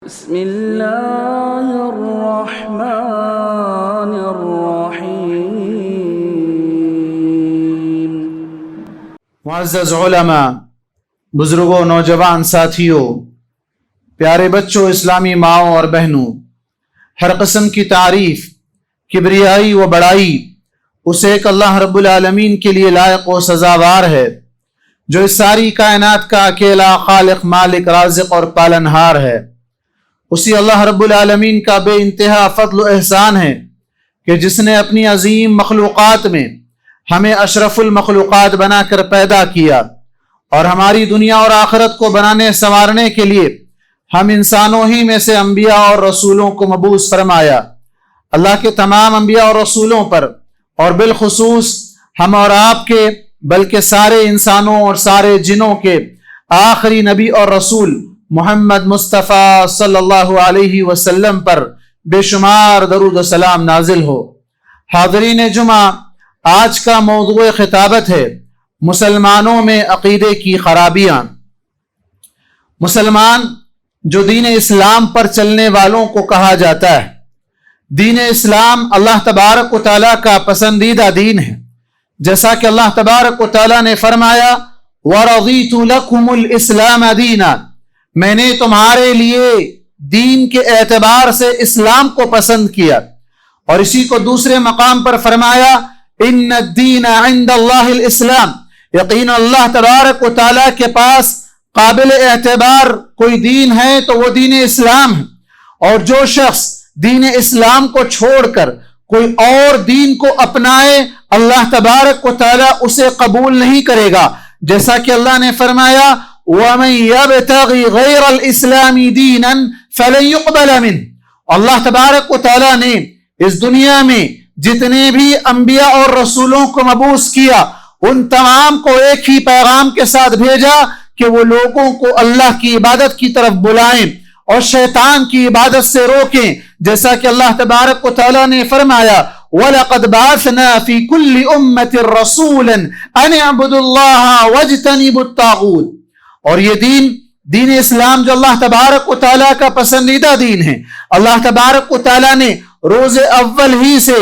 بسم اللہ الرحمن الرحیم۔ معزز علماء، بزرگوں، نوجوان ساتھیوں، پیارے بچوں، اسلامی ماؤں اور بہنوں، ہر قسم کی تعریف، کبریائی و بڑائی اس ایک اللہ رب العالمین کے لیے لائق و سزاوار ہے جو اس ساری کائنات کا اکیلا خالق، مالک، رازق اور پالنہار ہے۔ اسی اللہ رب العالمین کا بے انتہا فضل و احسان ہے کہ جس نے اپنی عظیم مخلوقات میں ہمیں اشرف المخلوقات بنا کر پیدا کیا اور ہماری دنیا اور آخرت کو بنانے سنوارنے کے لیے ہم انسانوں ہی میں سے انبیاء اور رسولوں کو مبعوث فرمایا۔ اللہ کے تمام انبیاء اور رسولوں پر اور بالخصوص ہم اور آپ کے بلکہ سارے انسانوں اور سارے جنوں کے آخری نبی اور رسول محمد مصطفیٰ صلی اللہ علیہ وسلم پر بے شمار درود و سلام نازل ہو۔ حاضرین جمعہ، آج کا موضوع خطابت ہے مسلمانوں میں عقیدے کی خرابیاں۔ مسلمان جو دین اسلام پر چلنے والوں کو کہا جاتا ہے، دین اسلام اللہ تبارک و تعالیٰ کا پسندیدہ دین ہے، جیسا کہ اللہ تبارک و تعالیٰ نے فرمایا وَرَضِيتُ لَكُمُ الْإِسْلَامَ دِينًا، میں نے تمہارے لیے دین کے اعتبار سے اسلام کو پسند کیا۔ اور اسی کو دوسرے مقام پر فرمایا ان الدین عند اللہ الاسلام، یقین اللہ تبارک و تعالیٰ کے پاس قابل اعتبار کوئی دین ہے تو وہ دین اسلام ہے، اور جو شخص دین اسلام کو چھوڑ کر کوئی اور دین کو اپنائے اللہ تبارک و تعالیٰ اسے قبول نہیں کرے گا، جیسا کہ اللہ نے فرمایا وَمَن يَبْتَغِ غَيْرَ الْإِسْلَامِ دِينًا فَلَن يُقْبَلَ مِنْهُ۔ اللہ تبارک و تعالیٰ نے اس دنیا میں جتنے بھی انبیاء اور رسولوں کو مبعوث کیا، ان تمام کو ایک ہی پیغام کے ساتھ بھیجا کہ وہ لوگوں کو اللہ کی عبادت کی طرف بلائیں اور شیطان کی عبادت سے روکیں، جیسا کہ اللہ تبارک و تعالیٰ نے فرمایا وَلَقَدْ بَعَثْنَا فِي كُلِّ أُمَّةٍ رَسُولًا أَنِ اعْبُدُوا اللَّهَ وَاجْتَنِبُوا الطَّاغُوتَ۔ اور یہ دین اسلام جو اللہ تبارک و تعالیٰ کا پسندیدہ دین ہے، اللہ تبارک و تعالیٰ نے روز اول ہی سے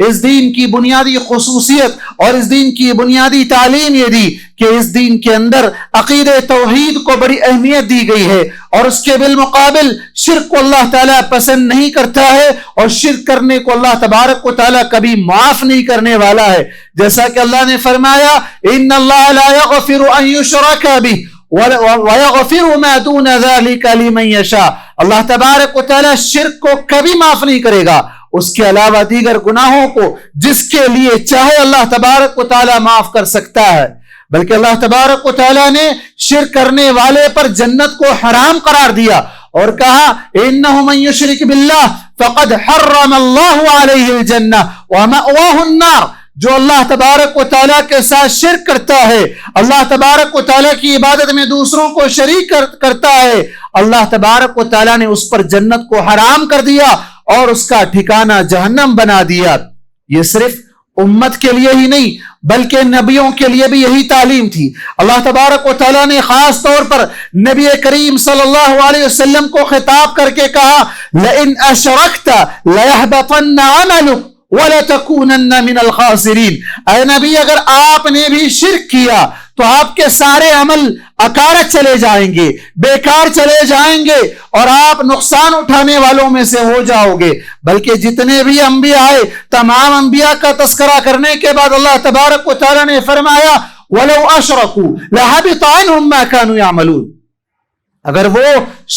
اس دین کی بنیادی خصوصیت اور اس دین کی بنیادی تعلیم یہ دی کہ اس دین کے اندر عقید توحید کو بڑی اہمیت دی گئی ہے، اور اس کے بالمقابل شرک کو اللہ تعالیٰ پسند نہیں کرتا ہے، اور شرک کرنے کو اللہ تبارک و تعالیٰ کبھی معاف نہیں کرنے والا ہے، جیسا کہ اللہ نے فرمایا ان اللہ لا یغفر ان یشرک بہ وَيَغْفِرُ مَا دُونَ ذَلِكَ لِمَن يَشَاءُ۔ اللہ تبارک و تعالیٰ شرک کو کبھی معاف نہیں کرے گا، اس کے علاوہ دیگر گناہوں کو جس کے لیے چاہے اللہ تبارک و تعالیٰ معاف کر سکتا ہے۔ بلکہ اللہ تبارک و تعالیٰ نے شرک کرنے والے پر جنت کو حرام قرار دیا اور کہا إِنَّهُ مَن يُشْرِكْ بِاللَّهِ فَقَدْ حَرَّمَ اللَّهُ عَلَيْهِ الْجَنَّةَ وَمَأْوَاهُ النَّارُ۔ جو اللہ تبارک و تعالیٰ کے ساتھ شرک کرتا ہے، اللہ تبارک و تعالیٰ کی عبادت میں دوسروں کو شریک کرتا ہے، اللہ تبارک و تعالیٰ نے اس پر جنت کو حرام کر دیا اور اس کا ٹھکانہ جہنم بنا دیا۔ یہ صرف امت کے لیے ہی نہیں بلکہ نبیوں کے لیے بھی یہی تعلیم تھی۔ اللہ تبارک و تعالیٰ نے خاص طور پر نبی کریم صلی اللہ علیہ وسلم کو خطاب کر کے کہا لَإِنْ أَشْرَكْتَ لَيَحْبَطَنَّ عَمَلُكَ وَلَتَكُونَنَّ مِنَ الْخَاسِرِينَ۔ اے نبی، اگر آپ نے بھی شرک کیا تو آپ کے سارے عمل اکارت چلے جائیں گے، بیکار چلے جائیں گے، اور آپ نقصان اٹھانے والوں میں سے ہو جاؤ گے۔ بلکہ جتنے بھی انبیاء آئے، تمام انبیاء کا تذکرہ کرنے کے بعد اللہ تبارک و تعالیٰ نے فرمایا وَلَوْ أَشْرَكُوا لَحَبِطَ عَنْهُمْ مَا كَانُوا يَعْمَلُونَ۔ اگر وہ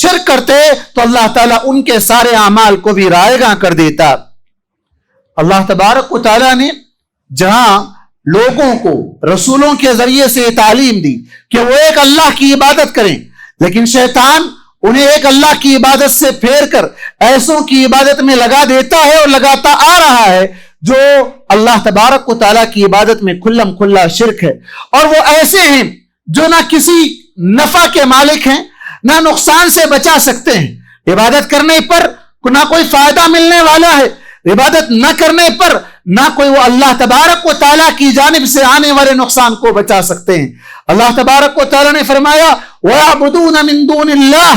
شرک کرتے تو اللہ تعالیٰ ان کے سارے اعمال کو بھی رائیگاں کر دیتا۔ اللہ تبارک و تعالیٰ نے جہاں لوگوں کو رسولوں کے ذریعے سے تعلیم دی کہ وہ ایک اللہ کی عبادت کریں، لیکن شیطان انہیں ایک اللہ کی عبادت سے پھیر کر ایسوں کی عبادت میں لگا دیتا ہے اور لگاتا آ رہا ہے جو اللہ تبارک و تعالیٰ کی عبادت میں کھلم کھلا شرک ہے، اور وہ ایسے ہیں جو نہ کسی نفع کے مالک ہیں نہ نقصان سے بچا سکتے ہیں۔ عبادت کرنے پر نہ کوئی فائدہ ملنے والا ہے، عبادت نہ کرنے پر نہ کوئی وہ اللہ تبارک و تعالیٰ کی جانب سے آنے والے نقصان کو بچا سکتے ہیں۔ اللہ تبارک و تعالیٰ نے فرمایا وَيَعْبُدُونَ مِن دُونِ اللَّهِ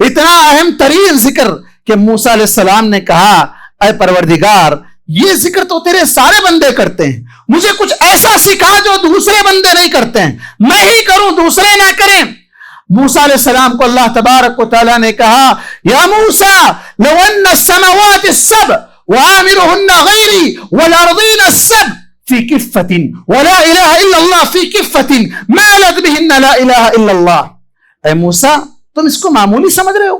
اتنا اہم ترین ذکر کہ موسیٰ علیہ السلام نے کہا اے پروردگار یہ ذکر تو تیرے سارے بندے کرتے ہیں، مجھے کچھ ایسا سکھا جو دوسرے بندے نہیں کرتے ہیں، میں ہی کروں دوسرے نہ کریں۔ موسیٰ علیہ السلام کو اللہ تبارک و تعالیٰ نے کہا یا موسیٰ لو ان السماوات السبع وعامرهن غیری والارضین السبع فی کفۃ ولا الہ الا اللہ فی کفۃ مالت بہن لا الہ الا اللہ۔ اے موسیٰ تم اس کو معمولی سمجھ رہے ہو؟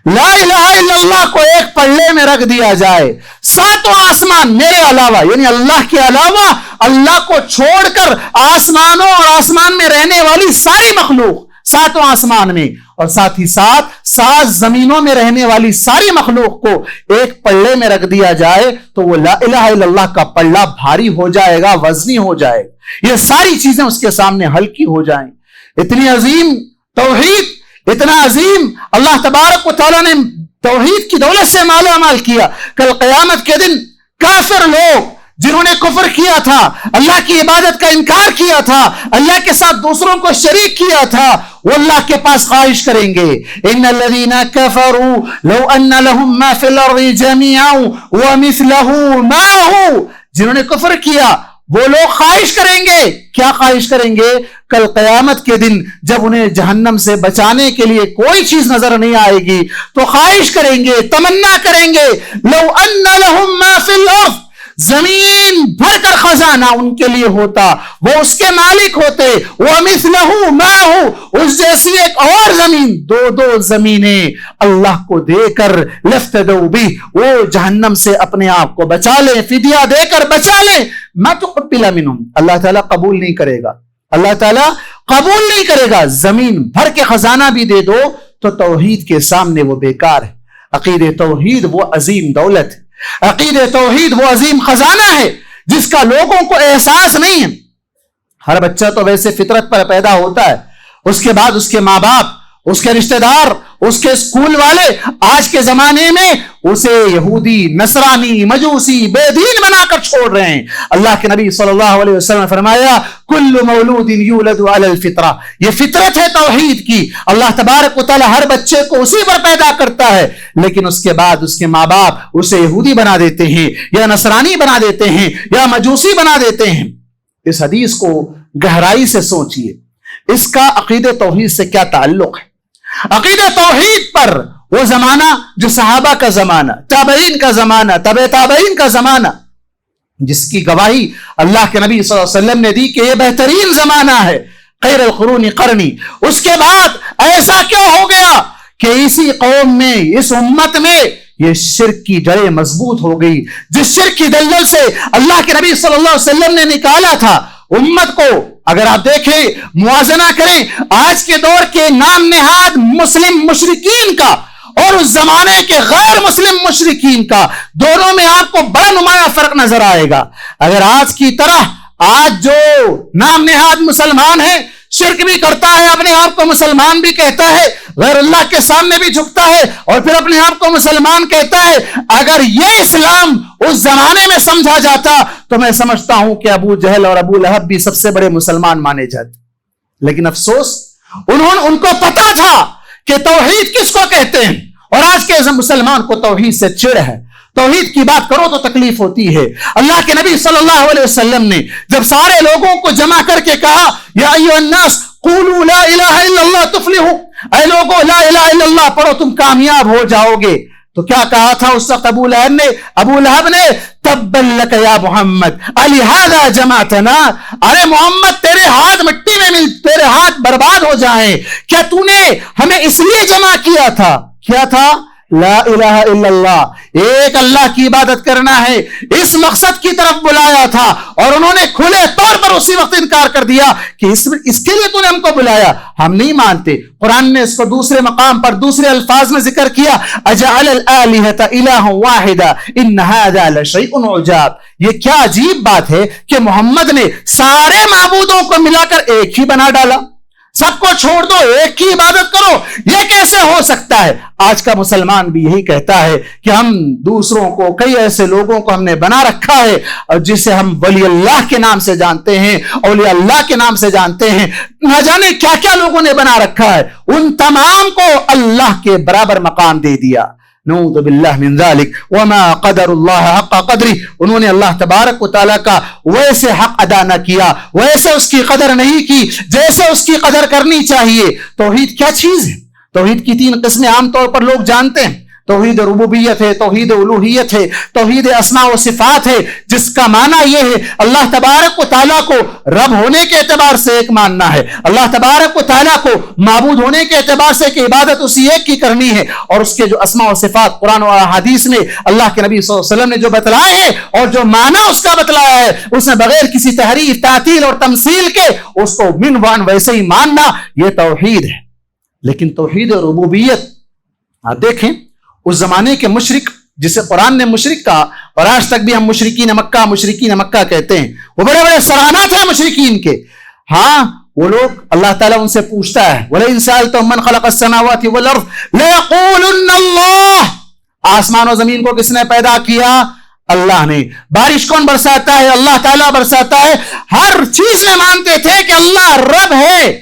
لا الہ الا اللہ کو ایک پلڑے میں رکھ دیا جائے، ساتوں آسمان میرے علاوہ یعنی اللہ کے علاوہ، اللہ کو چھوڑ کر آسمانوں اور آسمان میں رہنے والی ساری مخلوق ساتوں آسمان میں اور ساتھ ہی ساتھ 7 زمینوں میں رہنے والی ساری مخلوق کو ایک پلڑے میں رکھ دیا جائے تو وہ لا الہ الا اللہ کا پلڑا بھاری ہو جائے گا، وزنی ہو جائے گا، یہ ساری چیزیں اس کے سامنے ہلکی ہو جائیں۔ اتنی عظیم توحید، اتنا عظیم اللہ تبارک و تعالیٰ نے توحید کی دولت سے مالا مال کیا۔ کل قیامت کے دن کافر لوگ جنہوں نے کفر کیا تھا، اللہ کی عبادت کا انکار کیا تھا، اللہ کے ساتھ دوسروں کو شریک کیا تھا، وہ اللہ کے پاس خواہش کریں گے ان الذین کفروا لو ان لهم ما فی الارض جميعا ومثله معه، جنہوں نے کفر کیا وہ لوگ خواہش کریں گے، کیا خواہش کریں گے؟ کل قیامت کے دن جب انہیں جہنم سے بچانے کے لیے کوئی چیز نظر نہیں آئے گی تو خواہش کریں گے، تمنا کریں گے لو ان لهم ما فی الارض، زمین بھر کر خزانہ ان کے لیے ہوتا، وہ اس کے مالک ہوتے، وَمِثْلَهُ مَعَهُ، اس جیسی ایک اور زمین، 2 زمینیں اللہ کو دے کر لَفْتَدَوْا بِهِ، وہ جہنم سے اپنے آپ کو بچا لیں، فدیہ دے کر بچا لیں۔ مَا تُقْبِلَ مِنْهُمْ، اللہ تعالیٰ قبول نہیں کرے گا، اللہ تعالیٰ قبول نہیں کرے گا۔ زمین بھر کے خزانہ بھی دے دو تو توحید کے سامنے وہ بیکار ہے۔ عقید توحید وہ عظیم دولت ہے، عقید توحید وہ عظیم خزانہ ہے جس کا لوگوں کو احساس نہیں ہے۔ ہر بچہ تو ویسے فطرت پر پیدا ہوتا ہے، اس کے بعد اس کے ماں باپ، اس کے رشتہ دار، اس کے اسکول والے آج کے زمانے میں اسے یہودی، نصرانی، مجوسی، بے دین بنا کر چھوڑ رہے ہیں۔ اللہ کے نبی صلی اللہ علیہ وسلم نے فرمایا کل مولود یولد علی الفطرہ، یہ فطرت ہے توحید کی، اللہ تبارک و تعالی ہر بچے کو اسی پر پیدا کرتا ہے، لیکن اس کے بعد اس کے ماں باپ اسے یہودی بنا دیتے ہیں یا نصرانی بنا دیتے ہیں یا مجوسی بنا دیتے ہیں۔ اس حدیث کو گہرائی سے سوچئے، اس کا عقید توحید سے کیا تعلق ہے؟ عقید توحید پر وہ زمانہ جو صحابہ کا زمانہ، تابعین کا زمانہ، تبع تابعین کا زمانہ، جس کی گواہی اللہ کے نبی صلی اللہ علیہ وسلم نے دی کہ یہ بہترین زمانہ ہے، خیر القرون قرنی۔ اس کے بعد ایسا کیوں ہو گیا کہ اسی قوم میں، اس امت میں یہ شرک کی جڑیں مضبوط ہو گئی، جس شرک کی دلدل سے اللہ کے نبی صلی اللہ علیہ وسلم نے نکالا تھا امت کو۔ اگر آپ دیکھیں، موازنہ کریں آج کے دور کے نام نہاد مسلم مشرکین کا اور اس زمانے کے غیر مسلم مشرکین کا، دونوں میں آپ کو بڑا نمایاں فرق نظر آئے گا۔ اگر آج کی طرح آج جو نام نہاد مسلمان ہے، شرک بھی کرتا ہے، اپنے آپ کو مسلمان بھی کہتا ہے، غیر اللہ کے سامنے بھی جھکتا ہے اور پھر اپنے آپ کو مسلمان کہتا ہے، اگر یہ اسلام اس زمانے میں سمجھا جاتا تو میں سمجھتا ہوں کہ ابو جہل اور ابو لہب بھی سب سے بڑے مسلمان مانے جاتے۔ لیکن افسوس، ان کو پتا تھا کہ توحید کس کو کہتے ہیں، اور آج کے مسلمان کو توحید سے چڑ ہے۔ توحید کی بات کرو تو تکلیف ہوتی ہے۔ اللہ کے نبی صلی اللہ علیہ وسلم نے جب سارے لوگوں کو جمع کر کے کہا یا ایھا الناس قولوا لا الہ الا اللہ تفلحوا، اے لوگوں لا الہ الا اللہ پڑھو تم کامیاب ہو جاؤ گے، تو کیا کہا تھا اس وقت ابو لہب نے تبا لک یا محمد الہذا جمعتنا، ارے محمد تیرے ہاتھ مٹی میں مل، تیرے ہاتھ برباد ہو جائیں، کیا تو نے ہمیں اس لیے جمع کیا تھا؟ کیا تھا؟ لا الہ الا اللہ، ایک اللہ کی عبادت کرنا ہے، اس مقصد کی طرف بلایا تھا، اور انہوں نے کھلے طور پر اسی وقت انکار کر دیا کہ اس کے لیے تو نے ہم کو بلایا، ہم نہیں مانتے۔ قرآن نے اس کو دوسرے مقام پر دوسرے الفاظ میں ذکر کیا، اجعل الآلہۃ الہا واحدا ان ھذا لشیء عجاب، یہ کیا عجیب بات ہے کہ محمد نے سارے معبودوں کو ملا کر ایک ہی بنا ڈالا، سب کو چھوڑ دو، ایک کی عبادت کرو، یہ کیسے ہو سکتا ہے؟ آج کا مسلمان بھی یہی کہتا ہے کہ ہم دوسروں کو، کئی ایسے لوگوں کو ہم نے بنا رکھا ہے اور جسے ہم ولی اللہ کے نام سے جانتے ہیں، اولیاء اللہ کے نام سے جانتے ہیں، نہ جانے کیا کیا لوگوں نے بنا رکھا ہے، ان تمام کو اللہ کے برابر مقام دے دیا۔ نعوذ باللہ من ذالک وما قدر اللہ حق قدری، انہوں نے اللہ تبارک و تعالیٰ کا ویسے حق ادا نہ کیا، ویسے اس کی قدر نہیں کی جیسے اس کی قدر کرنی چاہیے۔ توحید کیا چیز ہے؟ توحید کی 3 قسمیں عام طور پر لوگ جانتے ہیں۔ توحید ربوبیت ہے، توحید الوہیت ہے، توحید اسماء و صفات ہے، جس کا معنی یہ ہے اللہ تبارک و تعالیٰ کو رب ہونے کے اعتبار سے ایک ماننا ہے، اللہ تبارک و تعالیٰ کو معبود ہونے کے اعتبار سے کہ عبادت اسی ایک کی کرنی ہے، اور اس کے جو اسماء و صفات قرآن و حدیث میں اللہ کے نبی صلی اللہ علیہ وسلم نے جو بتلائے ہیں اور جو معنی اس کا بتلایا ہے، اس نے بغیر کسی تحریف، تعطیل اور تمثیل کے اس کو من وان ویسے ہی ماننا، یہ توحید ہے۔ لیکن توحید ربوبیت آپ دیکھیں، اس زمانے کے مشرک جسے قرآن نے مشرک کہا، اور آج تک بھی ہم مشرکین مکہ کہتے ہیں، وہ بڑے بڑے سرانات ہیں مشرکین کے۔ ہاں وہ لوگ، اللہ تعالیٰ ان سے پوچھتا ہے وَلَئِن سَأَلْتَهُم مَّن خَلَقَ السَّمَاوَاتِ وَالْأَرْضَ لَيَقُولُنَّ اللَّهُ، آسمان و زمین کو کس نے پیدا کیا؟ اللہ نے۔ بارش کون برساتا ہے؟ اللہ تعالیٰ برساتا ہے۔ ہر چیز میں مانتے تھے کہ اللہ رب ہے۔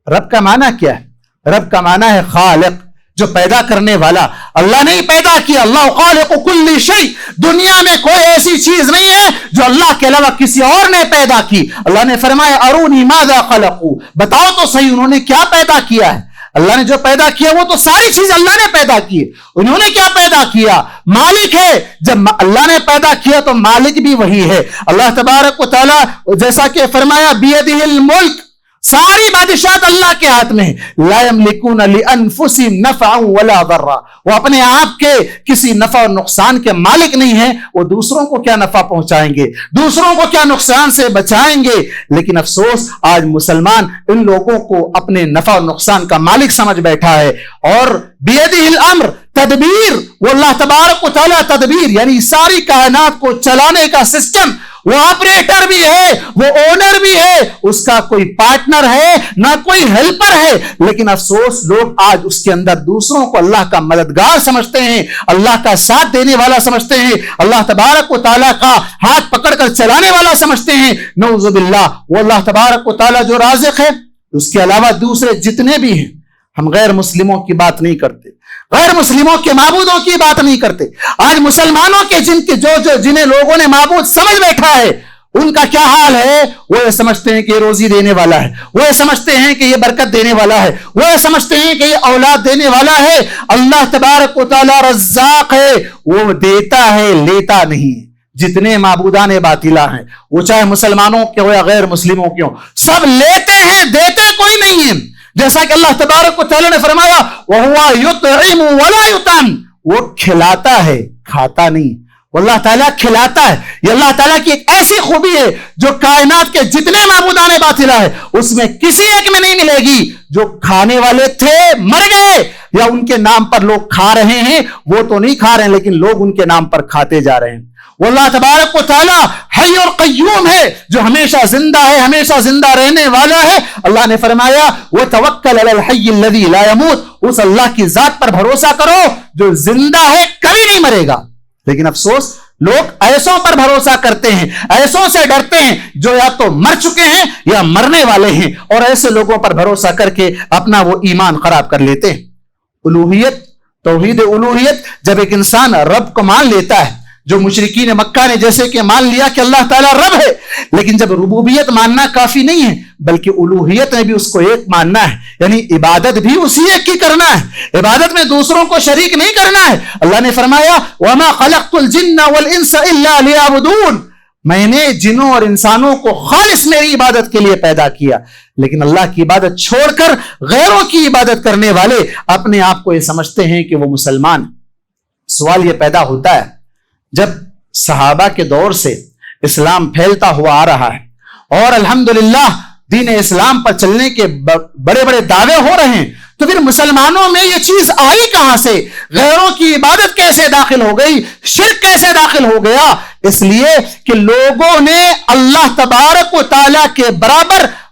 رب کا معنی کیا ہے؟ رب کا معنی ہے خالق، جو پیدا کرنے والا۔ اللہ نے ہی پیدا کیا، اللہ خالق کل شیء، دنیا میں کوئی ایسی چیز نہیں ہے جو اللہ کے علاوہ کسی اور نے پیدا کی۔ اللہ نے فرمایا ارونی ماذا خلقوا، بتاؤ تو صحیح انہوں نے کیا پیدا کیا ہے۔ اللہ نے جو پیدا کیا وہ تو ساری چیز اللہ نے پیدا کی ہے، انہوں نے کیا پیدا کیا؟ مالک ہے۔ جب اللہ نے پیدا کیا تو مالک بھی وہی ہے۔ اللہ تبارک و تعالیٰ جیسا کہ فرمایا بیدہ الملک، ساری بادشاہت اللہ کے ہاتھ میں ہے۔ لا یملکون لانفسہم نفعا ولا ضرا، وہ اپنے آپ کے کسی نفع اور نقصان کے مالک نہیں ہیں، وہ دوسروں کو کیا نفع پہنچائیں گے، دوسروں کو کیا نقصان سے بچائیں گے۔ لیکن افسوس آج مسلمان ان لوگوں کو اپنے نفع اور نقصان کا مالک سمجھ بیٹھا ہے، اور بیدہ الامر، تدبیر، وہ اللہ تبارک و تعالیٰ تدبیر یعنی ساری کائنات کو چلانے کا سسٹم، وہ آپریٹر بھی ہے، وہ اونر بھی ہے، اس کا کوئی پارٹنر ہے نہ کوئی ہیلپر ہے۔ لیکن افسوس لوگ آج اس کے اندر دوسروں کو اللہ کا مددگار سمجھتے ہیں، اللہ کا ساتھ دینے والا سمجھتے ہیں، اللہ تبارک و تعالیٰ کا ہاتھ پکڑ کر چلانے والا سمجھتے ہیں۔ نعوذ باللہ، وہ اللہ تبارک و تعالیٰ جو رازق ہے، اس کے علاوہ دوسرے جتنے بھی ہیں، ہم غیر مسلموں کی بات نہیں کرتے، غیر مسلموں کے معبودوں کی بات نہیں کرتے۔ آج مسلمانوں کے جنہیں لوگوں نے معبود سمجھ بیٹھا ہے، ان کا کیا حال ہے؟ وہ یہ سمجھتے ہیں کہ یہ روزی دینے والا ہے، وہ یہ سمجھتے ہیں کہ یہ برکت دینے والا ہے، وہ یہ سمجھتے ہیں کہ یہ اولاد دینے والا ہے۔ اللہ تبارک و تعالیٰ رزاق ہے، وہ دیتا ہے، لیتا نہیں۔ جتنے معبودان باطلہ ہیں، وہ چاہے مسلمانوں کے ہو یا غیر مسلموں کے ہو، سب لیتے ہیں، دیتے کوئی نہیں ہے۔ جیسا کہ اللہ تبارک و تعالیٰ نے فرمایا وَهُوَ يُطْعِمُ وَلَا يُطْعَمُ، وہ کھلاتا ہے، کھاتا نہیں۔ اللہ تعالیٰ کھلاتا ہے، یہ اللہ تعالیٰ کی ایک ایسی خوبی ہے جو کائنات کے جتنے معبودان باطلہ ہے اس میں کسی ایک میں نہیں ملے گی۔ جو کھانے والے تھے مر گئے، یا ان کے نام پر لوگ کھا رہے ہیں، وہ تو نہیں کھا رہے ہیں لیکن لوگ ان کے نام پر کھاتے جا رہے ہیں۔ وہ اللہ تبارک و تعالیٰ حی اور قیوم ہے، جو ہمیشہ زندہ ہے، ہمیشہ زندہ رہنے والا ہے۔ اللہ نے فرمایا وَتَوَكَّلْ عَلَى الْحَيِّ الَّذِي لَا يَمُوتُ، اس اللہ کی ذات پر بھروسہ کرو جو زندہ ہے، کبھی نہیں مرے گا۔ لیکن افسوس لوگ ایسوں پر بھروسہ کرتے ہیں، ایسوں سے ڈرتے ہیں جو یا تو مر چکے ہیں یا مرنے والے ہیں، اور ایسے لوگوں پر بھروسہ کر کے اپنا وہ ایمان خراب کر لیتے ہیں۔ الوہیت، توحید الوہیت، جب ایک انسان رب کو مان لیتا ہے، جو مشرکین مکہ نے جیسے کہ مان لیا کہ اللہ تعالیٰ رب ہے، لیکن جب ربوبیت ماننا کافی نہیں ہے بلکہ الوہیت میں بھی اس کو ایک ماننا ہے، یعنی عبادت بھی اسی ایک کی کرنا ہے، عبادت میں دوسروں کو شریک نہیں کرنا ہے۔ اللہ نے فرمایا وَمَا خَلَقْتُ الْجِنَّ وَالْإِنسَ إِلَّا لِيَعْبُدُونَ، میں نے جنوں اور انسانوں کو خالص میری عبادت کے لیے پیدا کیا۔ لیکن اللہ کی عبادت چھوڑ کر غیروں کی عبادت کرنے والے اپنے آپ کو یہ سمجھتے ہیں کہ وہ مسلمان۔ سوال یہ پیدا ہوتا ہے، جب صحابہ کے دور سے اسلام پھیلتا ہوا آ رہا ہے اور الحمدللہ دین اسلام پر چلنے کے بڑے بڑے دعوے ہو رہے ہیں، تو پھر مسلمانوں میں یہ چیز آئی کہاں سے؟ غیروں کی عبادت کیسے داخل ہو گئی؟ شرک کیسے داخل ہو گیا؟ اس لیے کہ لوگوں نے اللہ تبارک و تعالیٰ کے برابر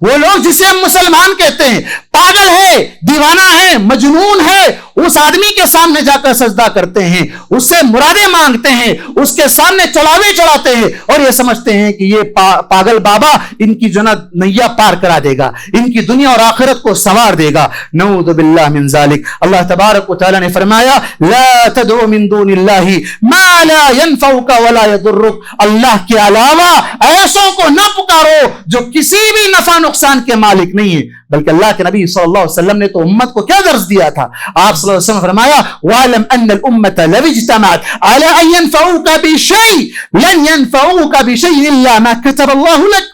وہ لوگ جسے ہم مسلمان کہتے ہیں، پاگل ہے، دیوانہ ہے، مجنون ہے، اس آدمی کے سامنے جا کر سجدہ کرتے ہیں، اس سے مرادیں مانگتے ہیں، اس کے سامنے چڑھاوے چڑھاتے ہیں اور یہ سمجھتے ہیں کہ یہ پاگل بابا ان کی جنت نیا پار کرا دے گا، ان کی دنیا اور آخرت کو سنوار دے گا۔ نعوذ باللہ من ذالک۔ اللہ تبارک و تعالی نے فرمایا لا تدعو من دون اللہ ما لا ينفعك ولا يضرك، اللہ کے علاوہ ایسوں کو نہ پکارو جو کسی بھی نفع نقصان کے مالک نہیں ہے۔ بلکہ اللہ کے نبی صلی اللہ علیہ وسلم نے تو امت کو کیا درس دیا تھا؟ آپ صلی اللہ علیہ وسلم فرمایا وَعَلَمْ أَنَّ الْأُمَّةَ لَوِ اجْتَمَعَتْ عَلَىٰ أَن يَنْفَعُوكَ بِشَيْءٍ لَن يَنْفَعُوكَ بِشَيْءٍ إِلَّا مَا كَتَبَ اللَّهُ لَكَ،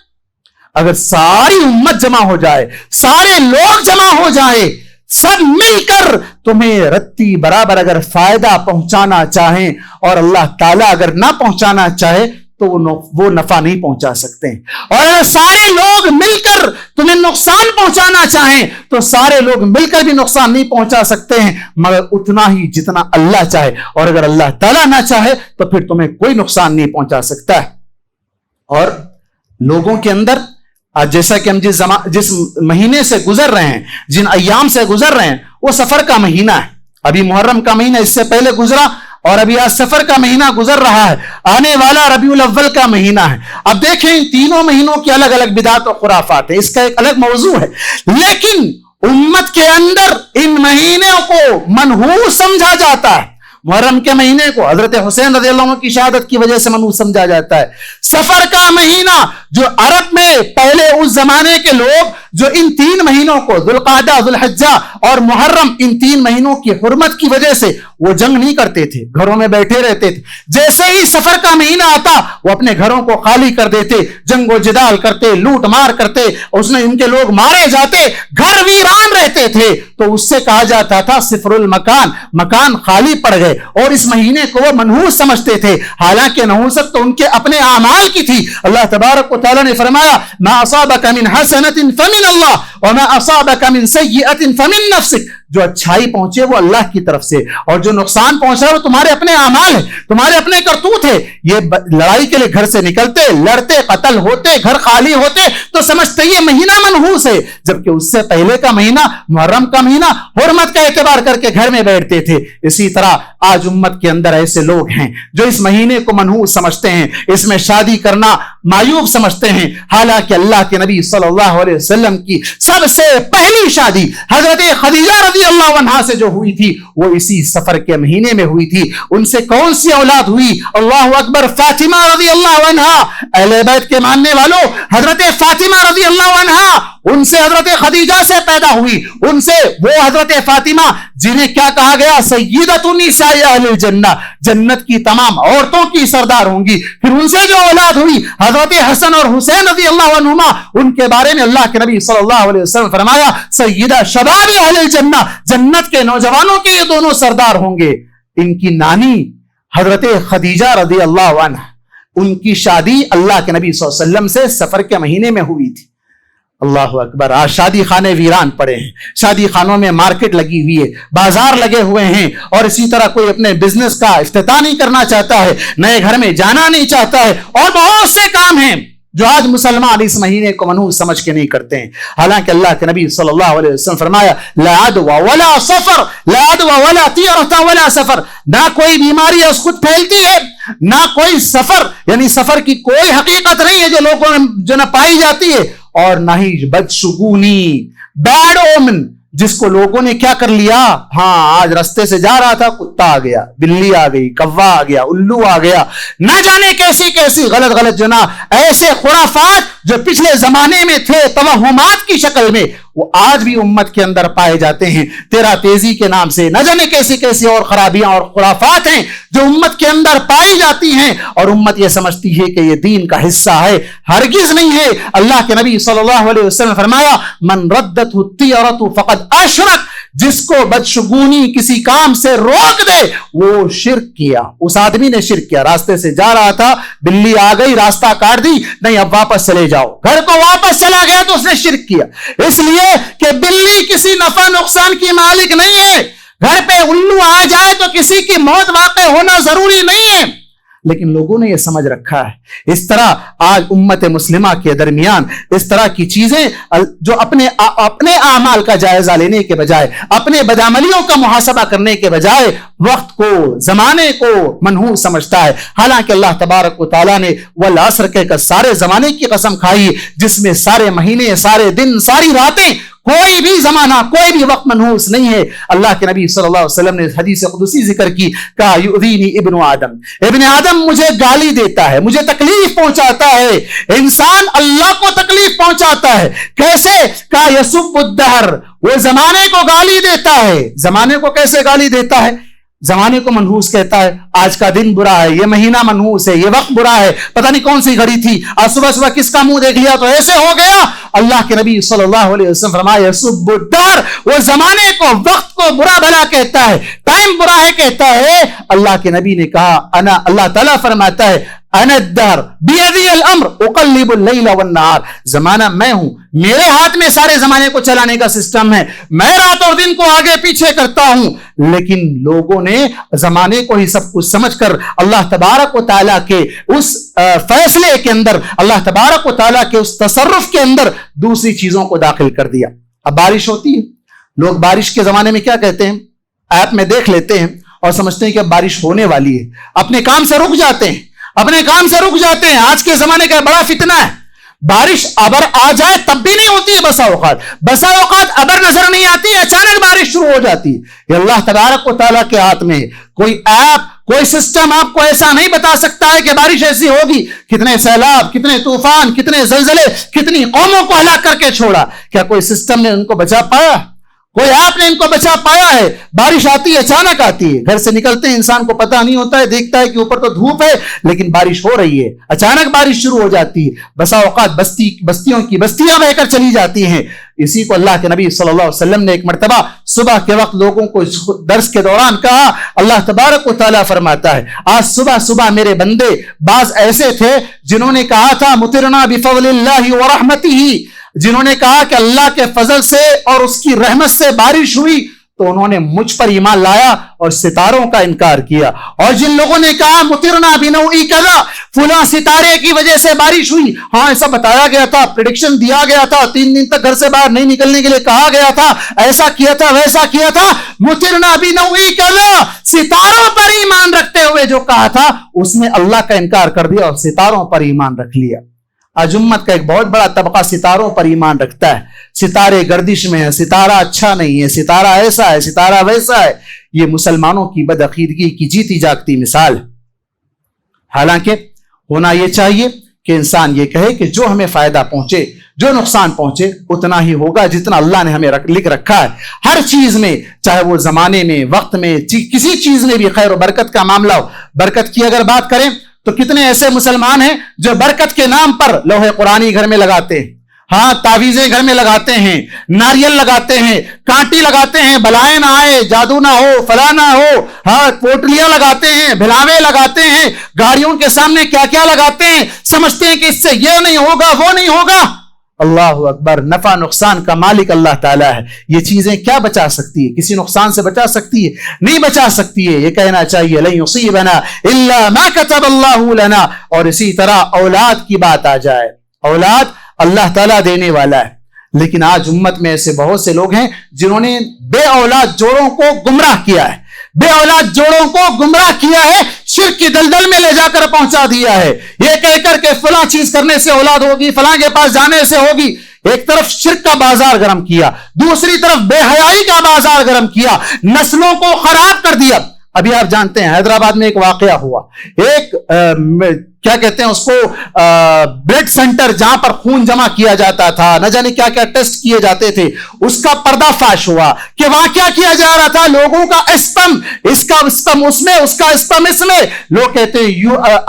اگر ساری امت جمع ہو جائے، سارے لوگ جمع ہو جائیں، سب مل کر تمہیں رتی برابر اگر فائدہ پہنچانا چاہیں اور اللہ تعالیٰ اگر نہ پہنچانا چاہے تو وہ نفع نہیں پہنچا سکتے ہیں، اور اگر سارے لوگ مل کر تمہیں نقصان پہنچانا چاہیں تو سارے لوگ مل کر بھی نقصان نہیں پہنچا سکتے ہیں مگر اتنا ہی جتنا اللہ چاہے، اور اگر اللہ تعالیٰ نہ چاہے تو پھر تمہیں کوئی نقصان نہیں پہنچا سکتا ہے۔ اور لوگوں کے اندر آج جیسا کہ ہم جس مہینے سے گزر رہے ہیں، جن ایام سے گزر رہے ہیں، وہ سفر کا مہینہ ہے۔ ابھی محرم کا مہینہ اس سے پہلے گزرا اور ابھی آج سفر کا مہینہ گزر رہا ہے، آنے والا ربیع الاول کا مہینہ ہے۔ اب دیکھیں ان تینوں مہینوں کی الگ الگ بدعات و خرافات ہیں، اس کا ایک الگ موضوع ہے، لیکن امت کے اندر ان مہینوں کو منحوس سمجھا جاتا ہے۔ محرم کے مہینے کو حضرت حسین رضی اللہ عنہ کی شہادت کی وجہ سے منحوس سمجھا جاتا ہے۔ سفر کا مہینہ جو عرب میں پہلے اس زمانے کے لوگ جو ان تین مہینوں کو ذوالقعدہ، ذوالحجہ اور محرم، ان تین مہینوں کی حرمت کی وجہ سے وہ جنگ نہیں کرتے تھے، گھروں میں بیٹھے رہتے تھے۔ جیسے ہی سفر کا مہینہ آتا وہ اپنے گھروں کو خالی کر دیتے، جنگ و جدال کرتے، لوٹ مار کرتے، اس میں ان کے لوگ مارے جاتے، گھر ویران رہتے تھے، تو اس سے کہا جاتا تھا صفر المکان، مکان خالی پڑ گئے، اور اس مہینے کو وہ منحوس سمجھتے تھے، حالانکہ نحوست تو ان کے اپنے اعمال کی تھی۔ اللہ تبارک و تعالی نے فرمایا ما اصابک من حسنۃ فمن اللہ وما اصابک من سیئۃ فمن نفسک، جو اچھائی پہنچے وہ اللہ کی طرف سے، اور جو نقصان پہنچا وہ تمہارے اپنے اعمال ہے، تمہارے اپنے کرتوت ہے۔ یہ لڑائی کے لیے گھر سے نکلتے، لڑتے، قتل ہوتے، گھر خالی ہوتے تو سمجھتے یہ مہینہ منحوس ہے، جبکہ اس سے پہلے کا مہینہ محرم کا مہینہ حرمت کا اعتبار کر کے گھر میں بیٹھتے تھے۔ اسی طرح آج امت کے اندر ایسے لوگ ہیں جو اس مہینے کو منحوس سمجھتے ہیں، اس میں شادی کرنا معیوب سمجھتے ہیں، حالانکہ اللہ کے نبی صلی اللہ علیہ وسلم کی سب سے پہلی شادی حضرت خدیجہ رضی اللہ عنہا سے جو ہوئی تھی وہ اسی سفر کے مہینے میں ہوئی تھی۔ ان سے کون سی اولاد ہوئی؟ اللہ اکبر، فاطمہ رضی اللہ عنہا۔ اہل بیت کے ماننے والوں، حضرت فاطمہ رضی اللہ عنہا ان سے حضرت خدیجہ سے پیدا ہوئی، ان سے وہ حضرت فاطمہ جنہیں کیا کہا گیا سیدۃ النساء اہل الجنہ، جنت کی تمام عورتوں کی سردار ہوں گی۔ پھر ان سے جو اولاد ہوئی حضرت حسن اور حسین رضی اللہ عنہما، ان کے بارے میں اللہ کے نبی صلی اللہ علیہ وسلم فرمایا سیدہ شباب اہل الجنہ، جنت کے نوجوانوں کے یہ دونوں سردار ہوں گے۔ ان کی نانی حضرت خدیجہ رضی اللہ عنہ، ان کی شادی اللہ کے نبی صلی اللہ علیہ وسلم سے سفر کے مہینے میں ہوئی تھی۔ اللہ اکبر، آج شادی خانے ویران پڑے ہیں، شادی خانوں میں مارکیٹ لگی ہوئی ہے، بازار لگے ہوئے ہیں، اور اسی طرح کوئی اپنے بزنس کا افتتاح نہیں کرنا چاہتا ہے، نئے گھر میں جانا نہیں چاہتا ہے، اور بہت سے کام ہیں جو آج مسلمان اس مہینے کو منحوس سمجھ کے نہیں کرتے ہیں۔ حالانکہ اللہ کے نبی صلی اللہ علیہ وسلم فرمایا لا عدوى ولا سفر، لا عدوى ولا طیرۃ ولا سفر، نہ کوئی بیماری اس خود پھیلتی ہے، نہ کوئی سفر، یعنی سفر کی کوئی حقیقت نہیں ہے جو لوگوں میں جو نہ پائی جاتی ہے، اور نہ ہی بدشگونی، بیڈ اومن، جس کو لوگوں نے کیا کر لیا، ہاں آج رستے سے جا رہا تھا، کتا آ گیا، بلی آ گئی، کوا آ گیا، الو آ گیا، نہ جانے کیسی کیسی غلط غلط جناح، ایسے خرافات جو پچھلے زمانے میں تھے توہمات کی شکل میں، وہ آج بھی امت کے اندر پائے جاتے ہیں۔ تیرا تیزی کے نام سے نہ جانے کیسی کیسی اور خرابیاں اور خرافات ہیں جو امت کے اندر پائی جاتی ہیں، اور امت یہ سمجھتی ہے کہ یہ دین کا حصہ ہے، ہرگز نہیں ہے۔ اللہ کے نبی صلی اللہ علیہ وسلم فرمایا من ردته الطیرۃ فقد اشرک، جس کو بدشگونی کسی کام سے روک دے وہ شرک کیا، اس آدمی نے شرک کیا۔ راستے سے جا رہا تھا، بلی آ گئی، راستہ کاٹ دی، نہیں اب واپس چلے جاؤ، گھر کو واپس چلا گیا تو اس نے شرک کیا، اس لیے کہ بلی کسی نفع نقصان کی مالک نہیں ہے۔ گھر پہ الو آ جائے تو کسی کی موت واقع ہونا ضروری نہیں ہے۔ لیکن لوگوں نے یہ سمجھ رکھا ہے. اس طرح آج امت مسلمہ کے درمیان اس طرح کی چیزیں جو اپنے اعمال کا جائزہ لینے کے بجائے, اپنے بدعملیوں کا محاسبہ کرنے کے بجائے وقت کو, زمانے کو منحوس سمجھتا ہے. حالانکہ اللہ تبارک و تعالیٰ نے والعصر کہہ کر سارے زمانے کی قسم کھائی, جس میں سارے مہینے, سارے دن, ساری راتیں, کوئی بھی زمانہ, کوئی بھی وقت منحوس نہیں ہے. اللہ کے نبی صلی اللہ علیہ وسلم نے حدیث قدسی ذکر کی, کہا یؤذینی ابن آدم, ابن آدم مجھے گالی دیتا ہے, مجھے تکلیف پہنچاتا ہے. انسان اللہ کو تکلیف پہنچاتا ہے. کیسے؟ کہا یسب الدہر, وہ زمانے کو گالی دیتا ہے. زمانے کو کیسے گالی دیتا ہے؟ زمانے کو منحوس کہتا ہے. آج کا دن برا ہے, یہ مہینہ منحوس ہے, یہ وقت برا ہے, پتہ نہیں کون سی گھڑی تھی, آج صبح صبح کس کا منہ دیکھ لیا تو ایسے ہو گیا. اللہ کے نبی صلی اللہ علیہ وسلم فرمایا یسب الدہر, وہ زمانے کو, وقت کو برا بھلا کہتا ہے, ٹائم برا ہے کہتا ہے. اللہ کے نبی نے کہا انا, اللہ تعالیٰ فرماتا ہے انا الدہر بیدی الامر اقلب اللیل والنہار, زمانہ میں ہوں, میرے ہاتھ میں سارے زمانے کو چلانے کا سسٹم ہے, میں رات اور دن کو آگے پیچھے کرتا ہوں. لیکن لوگوں نے زمانے کو ہی سب کچھ سمجھ کر اللہ تبارک و تعالیٰ کے اس فیصلے کے اندر, اللہ تبارک و تعالیٰ کے اس تصرف کے اندر دوسری چیزوں کو داخل کر دیا. اب بارش ہوتی ہے, لوگ بارش کے زمانے میں کیا کہتے ہیں, ایپ میں دیکھ لیتے ہیں اور سمجھتے ہیں کہ اب بارش ہونے والی ہے, اپنے کام سے رک جاتے ہیں, اپنے کام سے رک جاتے ہیں. آج کے زمانے کا بڑا فتنہ ہے, بارش ابر آ جائے تب بھی نہیں ہوتی ہے. بسا اوقات ابر نظر نہیں آتی, اچانک بارش شروع ہو جاتی ہے. یہ اللہ تبارک و تعالیٰ کے ہاتھ میں. کوئی ایپ, کوئی سسٹم آپ کو ایسا نہیں بتا سکتا ہے کہ بارش ایسی ہوگی. کتنے سیلاب, کتنے طوفان, کتنے زلزلے, کتنی قوموں کو ہلاک کر کے چھوڑا. کیا کوئی سسٹم نے ان کو بچا پایا؟ کوئی آپ نے ان کو بچا پایا ہے؟ بارش آتی ہے, اچانک آتی ہے, گھر سے نکلتے ہیں, انسان کو پتہ نہیں ہوتا ہے, دیکھتا ہے کہ اوپر تو دھوپ ہے لیکن بارش ہو رہی ہے, اچانک بارش شروع ہو جاتی ہے. بسا اوقات بستیوں کی بستیاں بہ کر چلی جاتی ہیں. اسی کو اللہ کے نبی صلی اللہ علیہ وسلم نے ایک مرتبہ صبح کے وقت لوگوں کو درس کے دوران کہا. اللہ تبارک و تعالیٰ فرماتا ہے آج صبح صبح میرے بندے بعض ایسے تھے جنہوں نے کہا تھا مطرنا بفضل اللہ ورحمتہ, جنہوں نے کہا کہ اللہ کے فضل سے اور اس کی رحمت سے بارش ہوئی, تو انہوں نے مجھ پر ایمان لایا اور ستاروں کا انکار کیا. اور جن لوگوں نے کہا مطرنا بنوئی کذا, فلاں ستارے کی وجہ سے بارش ہوئی, ہاں ایسا بتایا گیا تھا, پریڈکشن دیا گیا تھا, 3 دن تک گھر سے باہر نہیں نکلنے کے لیے کہا گیا تھا, ایسا کیا تھا, ویسا کیا تھا, مطرنا بنوئی کذا, ستاروں پر ایمان رکھتے ہوئے جو کہا تھا اس نے اللہ کا انکار کر دیا اور ستاروں پر ایمان رکھ لیا. آج امت کا ایک بہت بڑا طبقہ ستاروں پر ایمان رکھتا ہے. ستارے گردش میں ہے, ستارہ اچھا نہیں ہے, ستارہ ایسا ہے, ستارہ ویسا ہے. یہ مسلمانوں کی بدعقیدگی کی جیتی جاگتی مثال. حالانکہ ہونا یہ چاہیے کہ انسان یہ کہے کہ جو ہمیں فائدہ پہنچے, جو نقصان پہنچے, اتنا ہی ہوگا جتنا اللہ نے ہمیں لکھ رکھا ہے. ہر چیز میں, چاہے وہ زمانے میں, وقت میں, کسی چیز میں بھی خیر و برکت کا معاملہ ہو. برکت کی اگر بات کریں تو کتنے ایسے مسلمان ہیں جو برکت کے نام پر لوح قرآنی گھر میں لگاتے ہیں, ہاں تعویذیں گھر میں لگاتے ہیں, ناریل لگاتے ہیں, کانٹی لگاتے ہیں, بلائیں نہ آئے, جادو نہ ہو, فلاں نہ ہو, ہاں پوٹلیاں لگاتے ہیں, بھلاوے لگاتے ہیں, گاڑیوں کے سامنے کیا کیا لگاتے ہیں, سمجھتے ہیں کہ اس سے یہ نہیں ہوگا, وہ نہیں ہوگا. اللہ اکبر, نفع نقصان کا مالک اللہ تعالیٰ ہے. یہ چیزیں کیا بچا سکتی ہے؟ کسی نقصان سے بچا سکتی ہے؟ نہیں بچا سکتی ہے. یہ کہنا چاہیے لن یصیبنا الا ما كتب اللہ لنا. اور اسی طرح اولاد کی بات آ جائے, اولاد اللہ تعالیٰ دینے والا ہے, لیکن آج امت میں ایسے بہت سے لوگ ہیں جنہوں نے بے اولاد جوڑوں کو گمراہ کیا ہے, بے اولاد جوڑوں کو گمراہ کیا ہے, شرک کی دلدل میں لے جا کر پہنچا دیا ہے, یہ کہہ کر کہ فلاں چیز کرنے سے اولاد ہوگی, فلاں کے پاس جانے سے ہوگی. ایک طرف شرک کا بازار گرم کیا, دوسری طرف بے حیائی کا بازار گرم کیا, نسلوں کو خراب کر دیا. ابھی آپ جانتے ہیں حیدرآباد میں ایک واقعہ ہوا, ایک کیا کہتے ہیں اس کو, بلڈ سینٹر جہاں پر خون جمع کیا جاتا تھا, نہ جانے کیا کیا ٹیسٹ کیے جاتے تھے, اس کا پردہ فاش ہوا کہ وہاں کیا کیا جا رہا تھا, لوگوں کا اسپم, اس کا اسپم اس میں, اس کا اسپم اس میں. لوگ کہتے ہیں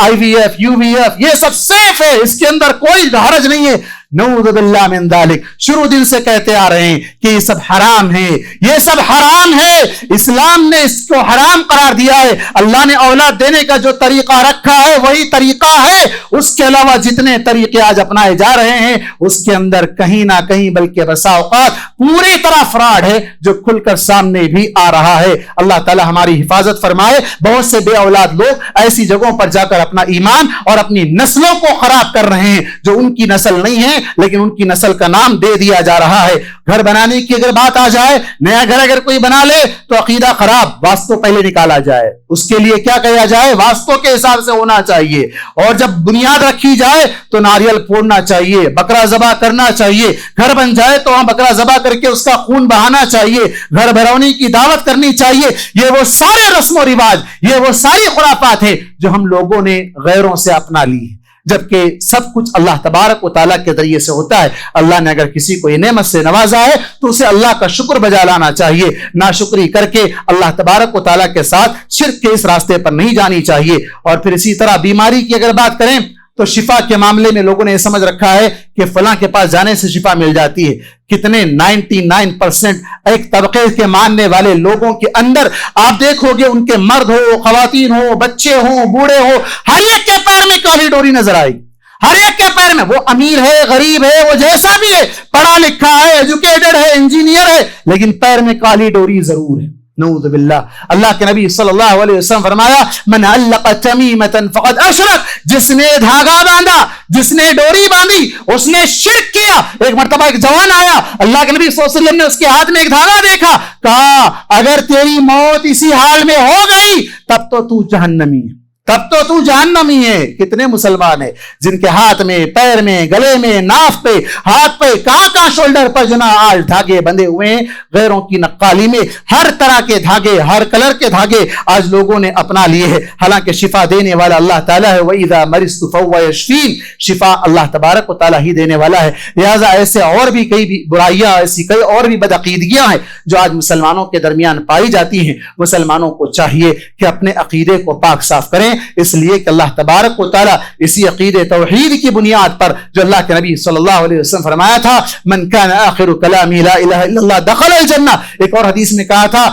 IVF, UVF یہ سب سیف ہے, اس کے اندر کوئی حرج نہیں ہے. نعوذ باللہ من ذالک. شروع دن سے کہتے آ رہے ہیں کہ یہ سب حرام ہے، یہ سب حرام ہے. اسلام نے اس کو حرام قرار دیا ہے. اللہ نے اولاد دینے کا جو طریقہ رکھا ہے وہی طریقہ ہے. اس کے علاوہ جتنے طریقے آج اپنائے جا رہے ہیں اس کے اندر کہیں نہ کہیں بلکہ بسا اوقات پوری طرح فراڈ ہے جو کھل کر سامنے بھی آ رہا ہے. اللہ تعالی ہماری حفاظت فرمائے. بہت سے بے اولاد لوگ ایسی جگہوں پر جا کر اپنا ایمان اور اپنی نسلوں کو خراب کر رہے ہیں جو ان کی نسل نہیں ہے لیکن ان کی نسل کا نام دے دیا جا رہا ہے. گھر بنانے کی اگر بات آ جائے، نیا گھر اگر کوئی بنا لے تو عقیدہ خراب، واسطو پہلے نکالا جائے. اس کے لیے کیا کہا جائے؟ واسطوں کے حساب سے ہونا چاہیے. اور جب بنیاد رکھی جائے تو ناریل پھوڑنا چاہیے، بکرا ذبح کرنا چاہیے. گھر بن جائے تو وہاں بکرا ذبح کر کے اس کا خون بہانا چاہیے، گھر بھرونی کی دعوت کرنی چاہیے. یہ وہ سارے رسم و رواج، یہ وہ ساری خرافات ہیں جو ہم لوگوں نے غیروں سے اپنا لی ہے، جبکہ سب کچھ اللہ تبارک و تعالیٰ کے ذریعے سے ہوتا ہے. اللہ نے اگر کسی کو یہ نعمت سے نوازا ہے تو اسے اللہ کا شکر بجا لانا چاہیے. ناشکری کر کے اللہ تبارک و تعالیٰ کے ساتھ شرک کے اس راستے پر نہیں جانی چاہیے. اور پھر اسی طرح بیماری کی اگر بات کریں تو شفا کے معاملے میں لوگوں نے یہ سمجھ رکھا ہے کہ فلاں کے پاس جانے سے شفا مل جاتی ہے. کتنے 99% ایک طبقے کے ماننے والے لوگوں کے اندر آپ دیکھو گے، ان کے مرد ہو، خواتین ہو، بچے ہوں، بوڑھے ہو، ہر ایک کے پیر میں کالی ڈوری نظر آئی. ہر ایک کے پیر میں، وہ امیر ہے، غریب ہے، وہ جیسا بھی ہے، پڑھا لکھا ہے، ایجوکیٹڈ ہے، انجینئر ہے، لیکن پیر میں کالی ڈوری ضرور ہے. نعوذ باللہ. اللہ کے نبی صلی اللہ علیہ وسلم فرمایا من علق تمیمتا فقد اشرک، جس نے دھاگا باندھا، جس نے ڈوری باندھی، اس نے شرک کیا. ایک مرتبہ ایک جوان آیا، اللہ کے نبی صلی اللہ علیہ وسلم نے اس کے ہاتھ میں ایک دھاگا دیکھا، کہا اگر تیری موت اسی حال میں ہو گئی تب تو جہنمی ہے، تب تو جہنمی ہے. کتنے مسلمان ہیں جن کے ہاتھ میں، پیر میں، گلے میں، ناف پہ، ہاتھ پہ، کہاں شولڈر پر جنا آج دھاگے بندھے ہوئے ہیں. غیروں کی نقالی میں ہر طرح کے دھاگے، ہر کلر کے دھاگے آج لوگوں نے اپنا لیے ہیں. حالانکہ شفا دینے والا اللہ تعالیٰ ہے. وَإِذَا مَرِضْتُ فَهُوَ يَشْفِينِ، شفا اللہ تبارک و تعالیٰ ہی دینے والا ہے. لہٰذا ایسے اور بھی کئی برائیاں، ایسی کئی اور بھی بدعقیدگیاں ہیں جو آج مسلمانوں کے درمیان پائی جاتی ہیں. مسلمانوں کو چاہیے کہ اپنے عقیدے کو پاک صاف کریں، اس لیے کہ اللہ تبارک و تعالیٰ اسی عقید توحید کی بنیاد پر جو اللہ کے نبی صلی اللہ علیہ وسلم فرمایا تھا من کان آخر کلامی لا الہ الا اللہ دخل الجنہ. ایک اور حدیث میں کہا تھا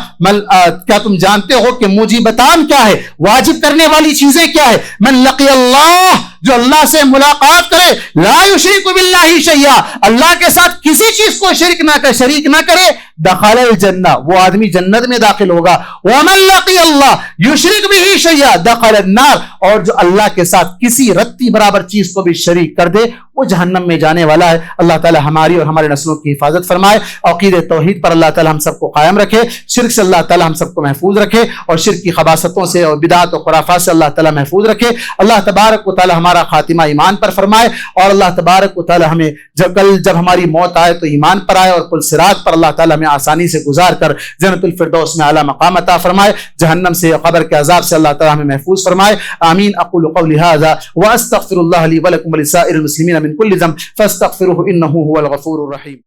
کیا تم جانتے ہو کہ موجبتان کیا ہے، واجب کرنے والی چیزیں کیا ہے؟ من لقی اللہ، جو اللہ سے ملاقات کرے، لا یشرک باللہ شیئا، اللہ کے ساتھ کسی چیز کو شریک نہ کرے، دخل الجنہ، وہ آدمی جنت میں داخل ہوگا. ومن لقی اللہ یشرک بہ شیئا دخل النار، اور جو اللہ کے ساتھ کسی رتی برابر چیز کو بھی شریک کر دے وہ جہنم میں جانے والا ہے. اللہ تعالی ہماری اور ہمارے نسلوں کی حفاظت فرمائے. عقید توحید پر اللہ تعالی ہم سب کو قائم رکھے، شرک سے اللہ تعالی ہم سب کو محفوظ رکھے، اور شرک کی خباثتوں سے اور بدعات و خرافات سے اللہ تعالی محفوظ رکھے. اللہ تبارک و تعالی ہمارا خاتمہ ایمان پر فرمائے، اور اللہ تبارک و تعالی ہمیں جب ہماری موت آئے تو ایمان پر آئے، اور پل صراط پر اللہ تعالی ہمیں آسانی سے گزار کر جنت الفردوس میں اعلیٰ مقام عطا فرمائے. جہنم سے، قبر کے عذاب سے اللہ تعالی ہمیں محفوظ فرمائے. آمین. اقول قولی هذا واستغفر الله لي ولكم ولسائر المسلمين من كل ذنب فاستغفروه انه هو الغفور الرحيم.